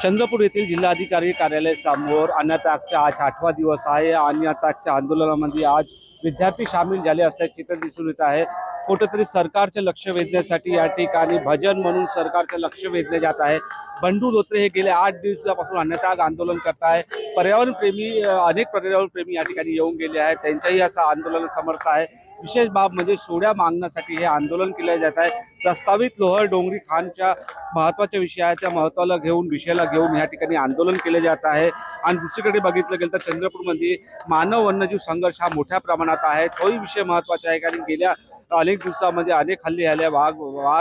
चंद्रपूर येथील जिल्हाधिकारी कार्यालय समोर अन्नत्यागचा आज 8वा दिवस आहे। अन्नत्यागच्या आंदोलनामध्ये आज विद्यार्थी सामील झाले असल्याचे चित्र दिसून येत आहे। कुठेतरी सरकारचे लक्ष वेधण्यासाठी या ठिकाणी भजन म्हणून सरकारचे लक्ष वेधले जात आहे। बंडू धोत्रे हे गेले 8 दिवसापासून अन्नत्याग आंदोलन करत आहे। पर्यावरणप्रेमी अनेक पर्यावरणप्रेमी या ठिकाणी येऊन गेले आहेत, त्यांच्याही असं आंदोलन समर्थ आहे। विशेष बाब म्हणजे सोड्या मागण्यासाठी हे आंदोलन केले जात आहे। प्रस्तावित लोहर डोंगरी खाणच्या महत्त्वाच्या विषयाच्या महत्त्वाला विषयाला घेऊन या ठिकाणी आंदोलन केले जात आहे। आणि दुसरीकडे बघितलं गेलं तर चंद्रपूरमध्ये मानव वन्यजीव संघर्ष हा मोठ्या प्रमाणात आहे। तोही विषय महत्त्वाचा आहे, कारण गेल्या अनेक दिवसामध्ये अनेक हल्ले झाले, वाघ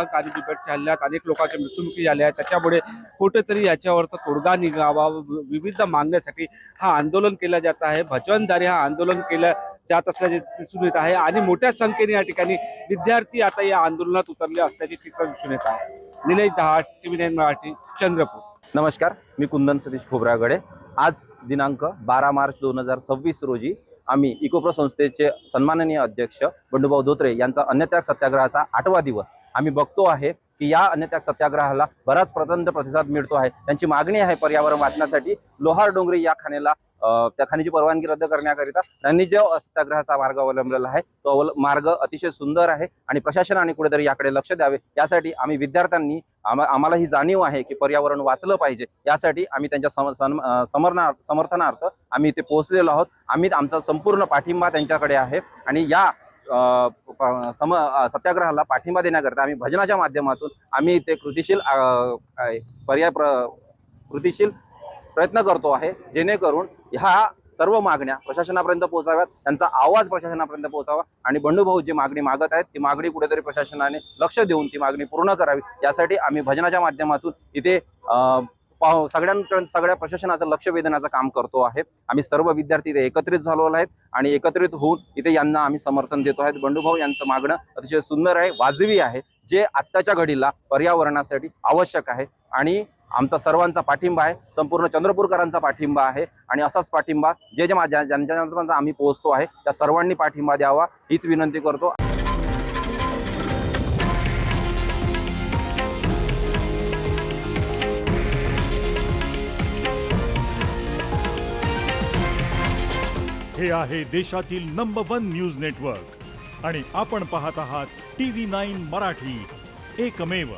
आणि बिबटच्या हल्ल्यात अनेक लोकांचे मृत्युमुखी झाले आहेत। त्याच्यामुळे कुठेतरी याच्यावर तोडगा निघावा, विविध मागण्यासाठी हा आंदोलन केलं जात आहे। भजनद्वारे हा आंदोलन केलं जात असल्याचे दिसून येत आहे आणि मोठ्या संख्येने या ठिकाणी विद्यार्थी आता या आंदोलनात उतरले असल्याचे चित्र दिसून येत आहे। निलेश दहाट, TV9 मराठी, चंद्रपूर। नमस्कार, मी कुंदन सतीश खोब्रागडे। आज दिनांक 12 मार्च 2026 रोजी आम्ही इकोप्रो संस्थेचे सन्माननीय अध्यक्ष बंडूभाऊ धोत्रे यांचा अन्नत्याग सत्याग्रहाचा 8वा दिवस आम्ही बघतो आहे की या अन्नत्याग सत्याग्रहाला बराच प्रचंड प्रतिसाद मिळतो आहे। त्यांची मागणी आहे पर्यावरण वाचण्यासाठी लोहार डोंगरी या खाणीला त्या खाणीची परवानगी रद्द करण्याकरिता त्यांनी जो सत्याग्रहाचा मार्ग अवलंबलेला आहे तो मार्ग अतिशय सुंदर आहे आणि प्रशासनाने कुठेतरी याकडे लक्ष द्यावे। यासाठी आम्ही विद्यार्थ्यांनी आम्हाला ही जाणीव आहे की पर्यावरण वाचलं पाहिजे, यासाठी आम्ही त्यांच्या समर्थनार्थ आम्ही इथे पोहोचलेलो आहोत। आम्ही आमचा संपूर्ण पाठिंबा त्यांच्याकडे आहे आणि या सत्याग्रहाला पाठिंबा देण्याकरता आम्ही भजनाच्या माध्यमातून आम्ही इथे कृतीशील प्रयत्न करतो आहे, जेणेकरून ह्या सर्व मागण्या प्रशासनापर्यंत पोहोचाव्यात, त्यांचा आवाज प्रशासनापर्यंत पोहोचावा आणि बंडूभाऊ जी मागणी मागत आहेत ती मागणी कुठेतरी प्रशासनाने लक्ष देऊन ती मागणी पूर्ण करावी। यासाठी आम्ही भजनाच्या माध्यमातून इथे सगळ्या प्रशासनाचं लक्ष वेधण्याचं काम करतो आहे। आम्ही सर्व विद्यार्थी इथे एकत्रित झालो आहेत आणि एकत्रित होऊन इथे यांना आम्ही समर्थन देतो आहेत। बंडूभाऊ यांचं मागणं अतिशय सुंदर आहे, वाजवी आहे, जे आत्ताच्या घडीला पर्यावरणासाठी आवश्यक आहे आणि आमचा सर्वांचा पाठिंबा आहे, संपूर्ण चंद्रपूरकरांचा पाठिंबा आहे आणि असाच पाठिंबा ज्यांच्यापर्यंत आम्ही पोहोचतो आहे त्या सर्वांनी पाठिंबा द्यावा हीच विनंती करतो। हे आहे देशातील नंबर 1 न्यूज नेटवर्क आणि आपण पाहत आहात TV9 मराठी, एकमेव।